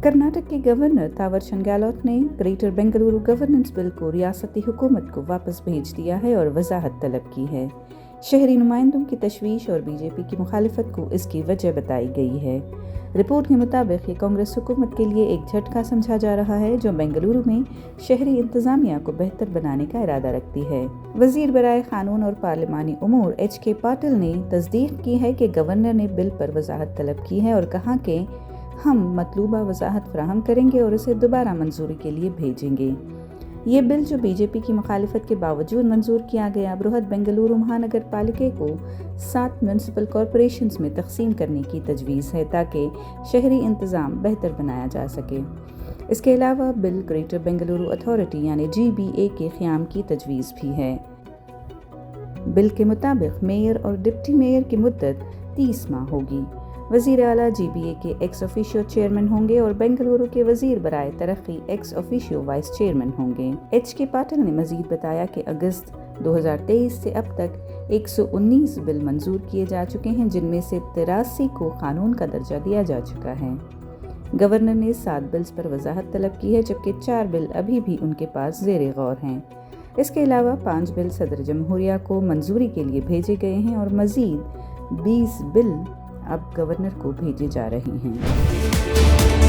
कर्नाटक के गवर्नर थावरचंद गहलोत ने greater Bengaluru governance bill को रियासती हुकूमत को वापस भेज दिया है और वजाहत तलब की है। शहरी नुमाइंदों की तशवीश और बीजेपी की मुखालिफत को इसकी वजह बताई गई है। रिपोर्ट के मुताबिक ये कांग्रेस हुकूमत के लिए एक झटका समझा जा रहा है जो बेंगलुरु में शहरी इंतजामिया को बेहतर बनाने का इरादा रखती है। वजीर बराए कानून और पार्लिमानी उमूर HK पाटिल ने तस्दीक की है कि गवर्नर ने बिल पर वजाहत तलब की है और कहा कि हम मतलूबा वजाहत फराहम करेंगे और इसे दोबारा मंजूरी के लिए भेजेंगे। ये बिल जो बीजेपी की मुखालिफत के बावजूद मंजूर किया गया, बृहद बेंगलुरु महानगर पालिका को 7 म्यूनसिपल कॉरपोरेशंस में तकसीम करने की तजवीज़ है ताकि शहरी इंतज़ाम बेहतर बनाया जा सके। इसके अलावा बिल ग्रेटर बेंगलुरु अथॉरिटी यानी GBA के क़याम की तजवीज़ भी है। बिल के मुताबिक मेयर और डिप्टी मेयर की मुद्दत 30 माह होगी। वज़ीर आला GBA के एक्स ऑफिशियो चेयरमैन होंगे और बेंगलुरु के वज़ीर बराए तरक्की एक्स ऑफिशियो वाइस चेयरमैन होंगे। HK पाटिल ने मज़ीद बताया कि अगस्त 2023 से अब तक 119 बिल मंजूर किए जा चुके हैं, जिनमें से 83 को कानून का दर्जा दिया जा चुका है। गवर्नर ने 7 बिल्स पर वजाहत तलब की है, जबकि 4 बिल अभी भी उनके पास ज़ेरे गौर हैं। इसके अलावा 5 बिल सदर जमहूरिया को मंजूरी के लिए भेजे गए हैं और मज़ीद 20 बिल अब गवर्नर को भेजे जा रहे हैं।